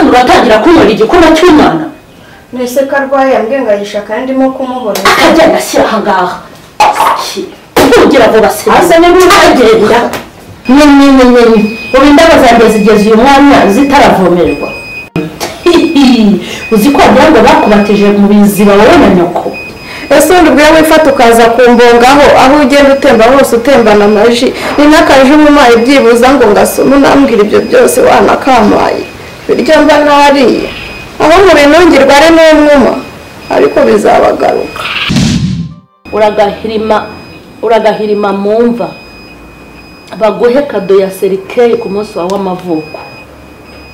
uratangira kunywera igikoma cy'umwana nese karwaye yambwiye ngo ayisha kandi mo kumuhora akagenda ashyira aha ngaha kugira ngo basebe asa n'uragenda ubu indabo zanjye zigeze uyu mwanya zitaravomererwa uzi ko wagira ngo bakubatije mu biziba wowe na nyoko ese undi ubwo wifata ukaza kumbongaho aho ugenda utemba hose utembana amaji ni n'akaje umumaye byibuza ngo ngasoma unambwira ibyo byose wanakamaye biryo mba nariye aho mu binungirwa ari n'umwuma ariko bizabagaruka uragahirima mumva baguhe kado ya serikeye ku munsi wawe w'amavuko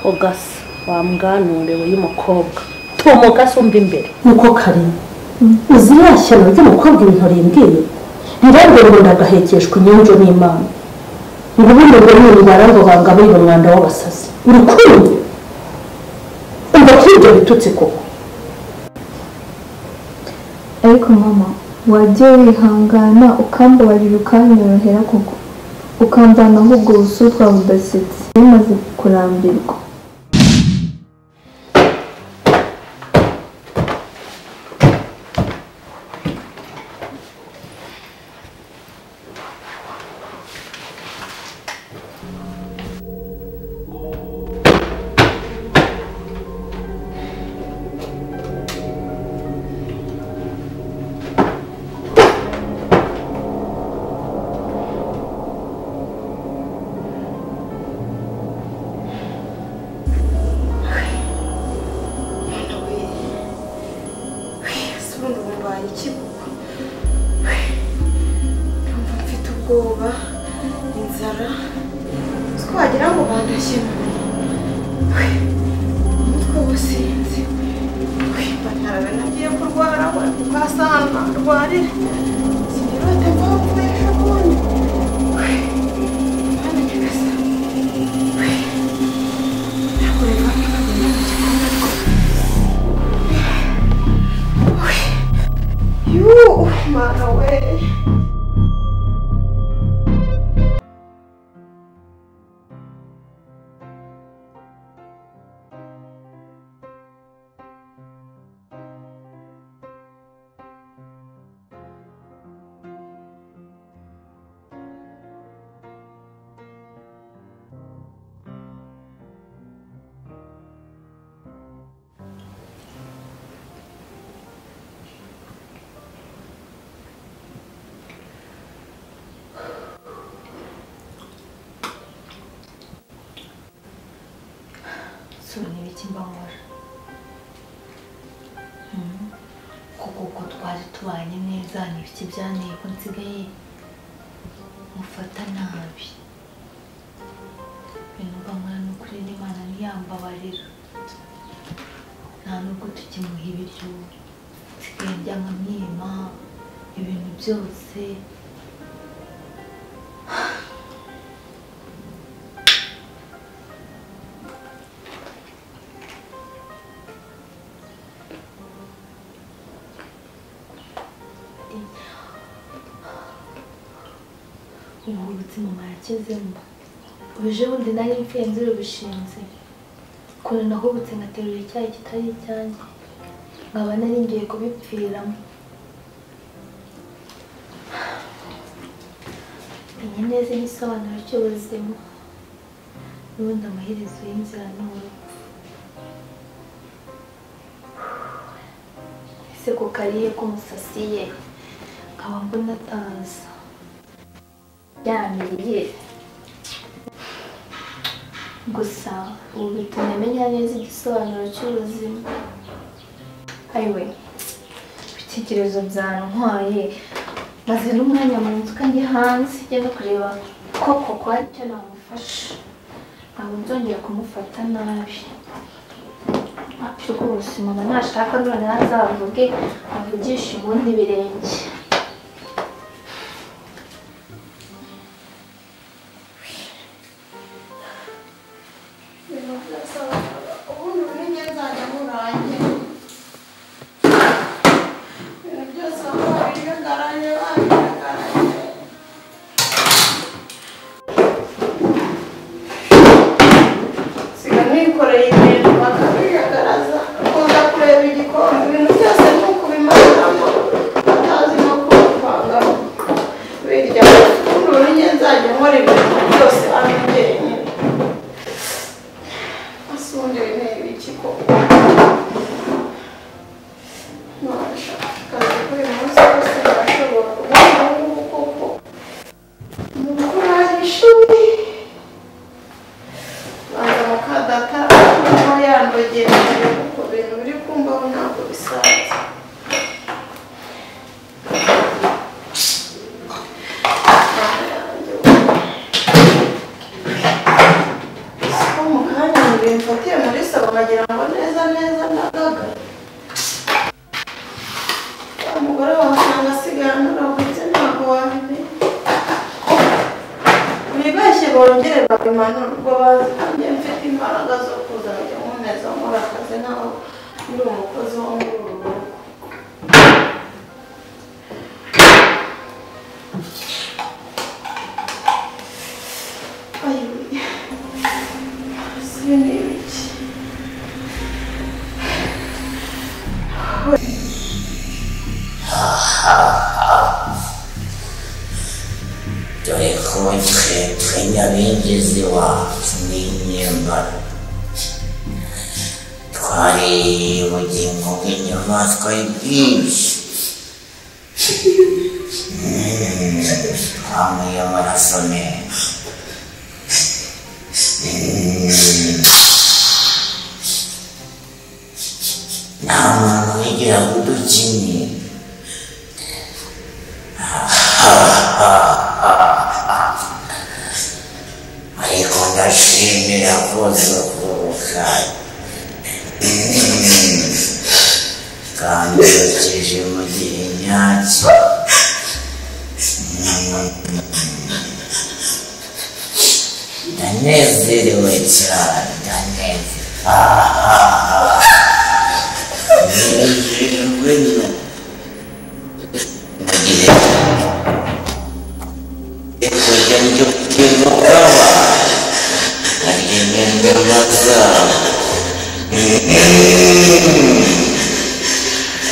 ko gasa wambwanurewe y'umukobwa tumuka sumva imbere nuko kari uzi yashyano ry'umukobwa ibintu rimbwiye rirabwo ngo ndagahekeshwa inyunjo n'Imana ngo ubundi ngo n'indwara ngo bangaburire umwanda w'abasazi urukundo umva ko ibyo bitutse koko ariko mama wagiye wihangana ukambabarira ukanyorohera koko ukambana ahubwo ubusutwa budasetse bimaze kurambirwa inzara twagira ngo bandashyemo umutwe wasinze batarabe nagiye kurwara ukasana rwarire sinirate mpamvuesha ubundi hano kigasa nakureba Mana we Sonia Kimbangora kuko twari tubanye neza n'ibiki byanteye ko nsigaye mufata nabi binumva mwana n'ukuri n'Imana ntiyambabarira nta nubwo tukimuha ibiryo nsigaye ndya nkamwima ibintu byose ubutsi mama yakizemo uje wundi nari mfenze urubishinze kure nahubutse ngaterura icyayi kitari icyanjye nkaba nari ngiye kubipfiramo menye neza igisobanuro cy'ubuzima n'ubundi amaherezo y'inzira n'urupfu ese ko kariye k'umusasiye nkaba mbona ataza yamiriye gusa ubu bituma menya neza igisobanuro cy'ubuzima ayiwe ibitekerezo byantwaye maze n'umwanya mu nzu njye hanze ngenda kureba koko hari icyo namufasha ntabwo nzongera kumufata nabi rwose mama nashaka none azavuge avugishe ubundi birenge Siga nikoreye ibintu bongere babimana ubwo bazi nanjye mfite imbaraga zo kuzajya nkomeza nkora akazi naho ndi umukozi wo muri uru rugo. dore ko twe Nyabingi wacu n'inyembara twari ubugingo bw'inyamaswa bwinshi twanyweye amaraso menshi nta muntu wigera kudukinira ariko ndashimira kuzukuruka kandi yokeje mu gihe nyacyo ndanezerewe cyane nezerwe mu gihe kurya njyo kwimukaba hari inyama zabo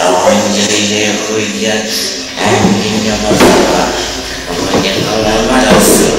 aho ngiriye kurya inyama zabo abonye nkaba amaraso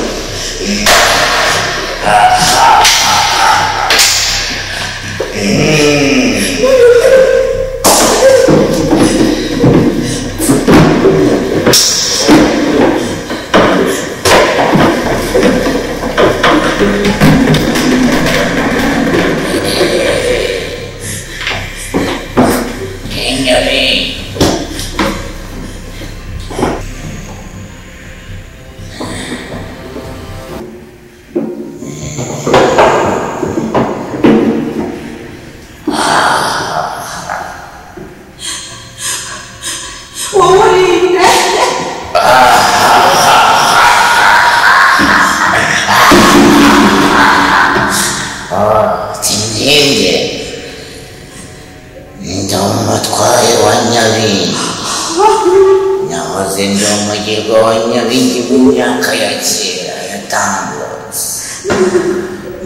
Nyabingi mu myaka ya kera yatambutse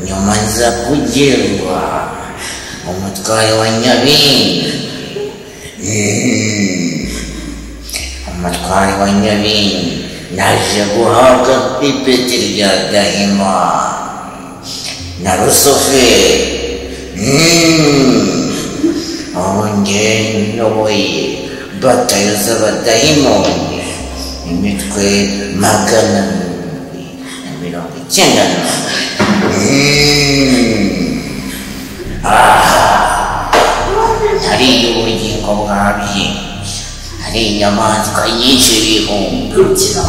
nyuma nza kugerwa umutware wa Nyabingi umutware wa Nyabingi naje guhabwa ipeti rya Gahima na Rusoferi aho njye nyoboye batayo z'abadayimoni imitwe 290 hari ubugingo bwa byinshi hari inyamaswa nyinshi bihungukira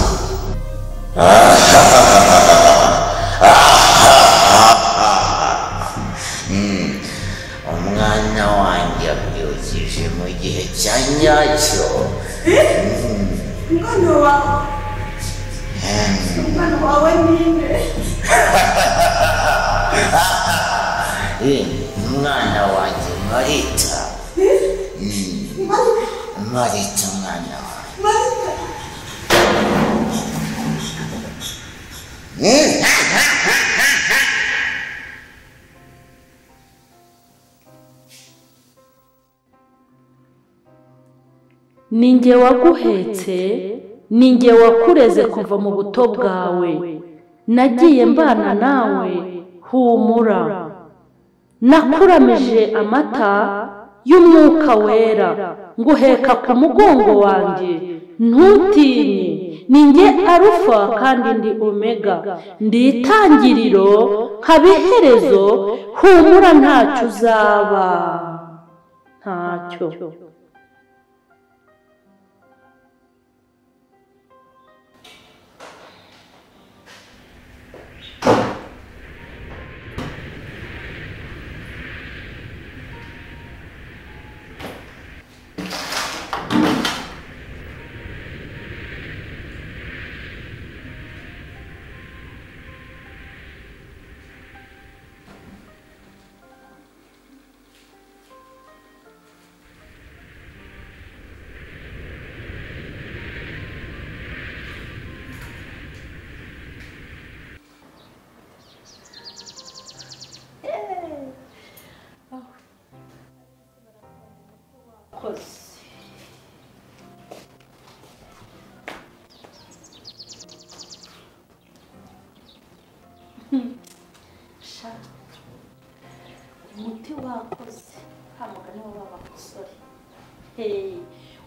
umwana wanjye abyukije mu gihe cya nyacyo umwana wawe ninde umwana wanjye Marita Marita umwana wanjye ninjye waguhetse ninjye wakureze kuva mu buto bwawe nagiye mbana nawe humura nakuramije amata y'umwuka wera nguheka ku mugongo wanjye ntutinye ninjye Arufa kandi ndi Omega ndi itangiriro nkaba iherezo humura ntacyo uzaba ntacyo umugani w'abasore.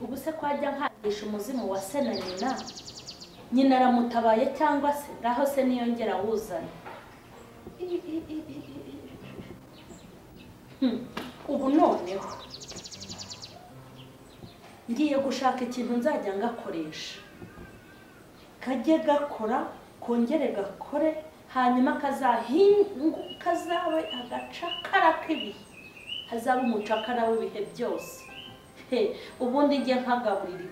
Ubu se kwajya nkangisha umuzimu wa se na nyina aramutabaye cyangwa se ngaho se niyongera wuzana. Ubu noneho ngiye gushaka ikintu nzajya ngakoresha, kajye gakora kongere gakore, hanyuma kazabe agacakara k'ibihe, hazaba umucakara w'ibihe byose. Ubundi njye nkagaburira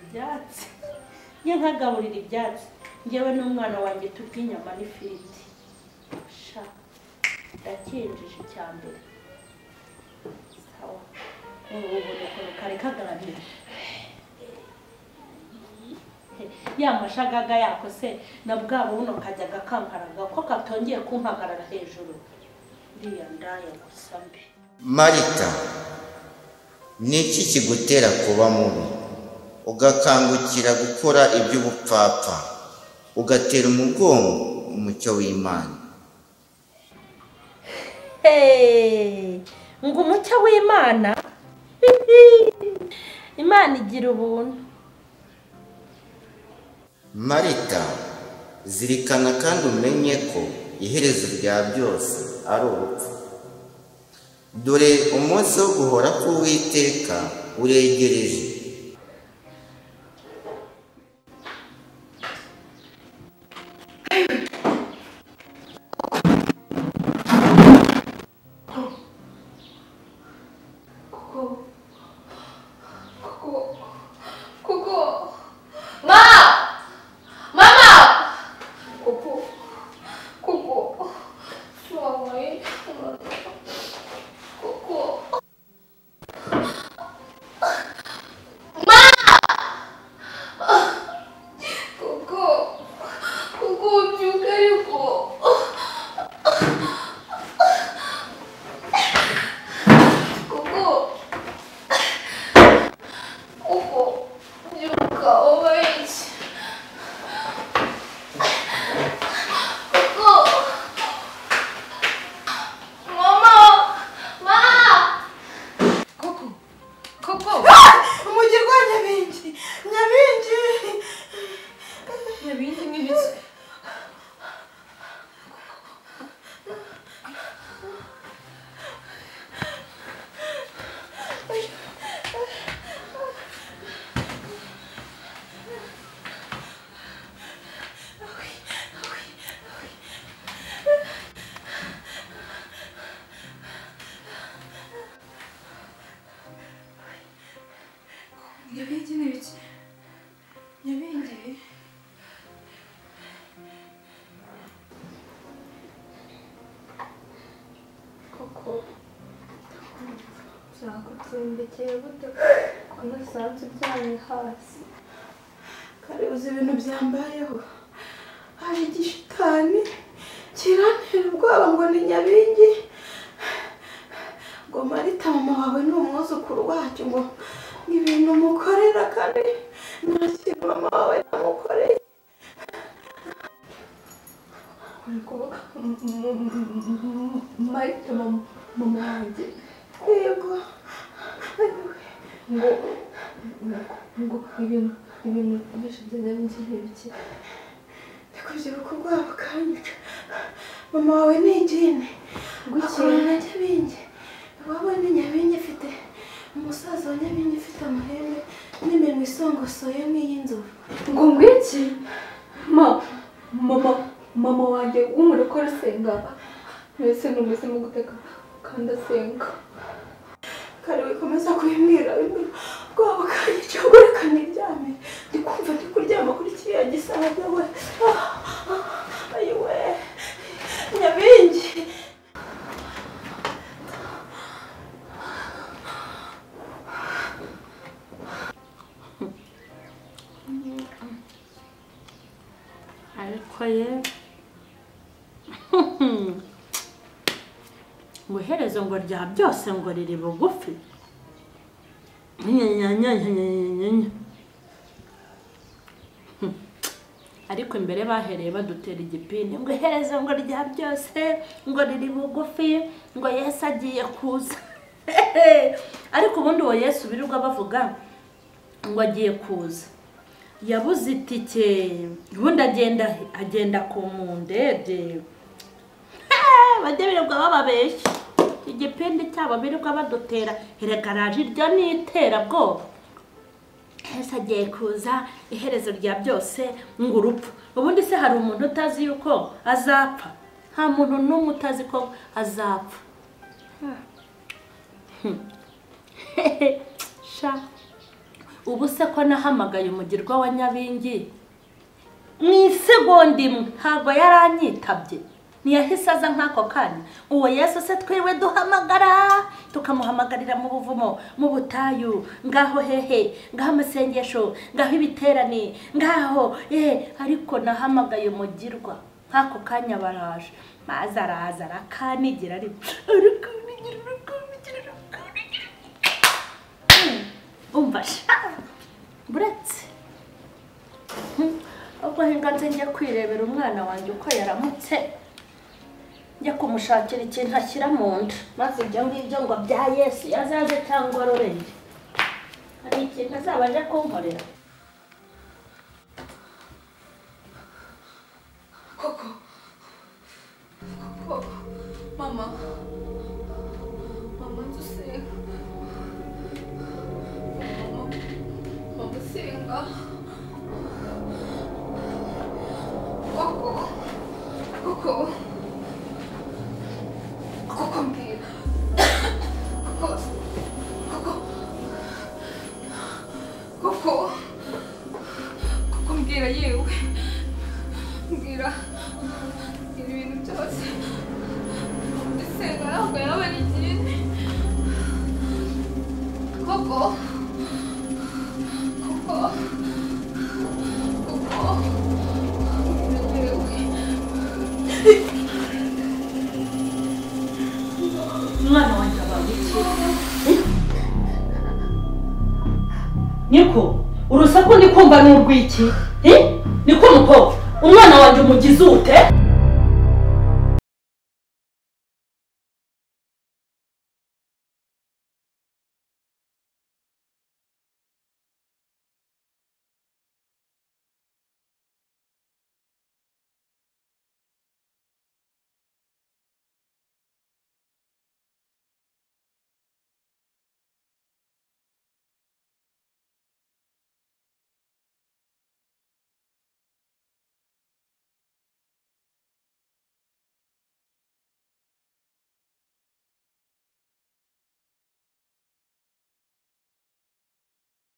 ibyatsi, ngewe n'umwana wanjye turya inyama n'ifiriti. Ndakinjije icyambere. Sawa. Ubu ukuntu kare kagaragara. Ya mashagaga yako se na bwabo buno kajyaga kankaraga ko katongeye kumpagarara hejuru. Iriya ndaya gusa mbe. Marita, niki kigutera kuba mubi ugakangukira gukora iby'ubupfapfa ugatera umugongo umucyo w'Imana? Ngo umucyo w'Imana? Imana igira ubuntu. Marita, zirikana kandi umenye ko iherezo rya byose ari urupfu. Dore umunsi wo guhora k'Uwiteka uregereje. Nyabingi koko zakutsindekeye gute ko nasanze uryamye hasi? Kare uzi ibintu byambayeho, hari igishitani kirantera ubwoba ngo ni Nyabingi, ngo Marita mama wawe ni umwuzukuru wacyo, ngo ibintu mukorera kandi nta kintu mama wawe namukoreye. Marita mama wanjye Yego, ngo ibintu byinshi bya Nyabingi n'ibiki? ndikubyibuka ubwoba bukanyica. Mama wawe ni igini, akorana na Nyabingi. Iwabo ni Nyabingi afite umusaza wa Nyabingi ufite amahembe n'iminwa isongosoye nk'iy'inzovu. Ngo ngwiki mama wanjye w'umurokore asenga, mbese ni umuzimu guteka kandi asenga. Kare wikomeza kubimbwira ubwoba bukanyica, ubwo reka niryame. Ndi kumva ndi kuryama kuri kiriya gisaza we. Ayiwe Nyabingi. Ariko ye ngo iherezo ngo rya byose ngo riri bugufi. Ariko imbere bahereye badutera igipini ngo iherezo ngo rya byose ngo riri bugufi, ngo Yesu agiye kuza. ariko ubundi uwo Yesu birirwa bavuga ngo agiye kuza yabuze itike ubundi agenda ku ndege bajye birirwa bababeshya igipindi cyabo birirwa badutera herekaraje iryo n'iterabwoba Yesu agiye kuza iherezo rya byose ngo urupfu ubundi se hari umuntu utazi yuko azapfa nta muntu n'umwe utazi ko azapfa sha ubu se ko nahamagaye umugirwa wa Nyabingi mu isegonda imwe ntabwo yaranyitabye ntiyahise aza nk'ako kanya uwo Yesu se twiwe duhamagara tukamuhamagarira mu buvumo mu butayu ngaho hehe ngaho amasengesho ngaho ibiterane ngaho ariko nahamagaye umugirwa nk'ako kanya baraje maze araza arakanigira umva buretse ubwo hinganze njya kwirebera umwana wanjye uko yaramutse njya kumushakira ikintu ashyira mu nda maze ibyo ngibyo ngo bya Yesu yazaje cyangwa arorenge hari ikintu azaba aje kunkorera koko mama nzusenga mama senga koko mbwira koko mbwira yewe mbwira ibintu byose senga ntabwo yaba ari ikindi koko umwana wanjye abaye iki niko urusaku ndi kumva n'urwiki niko mukobwa umwana wanjye umugize ute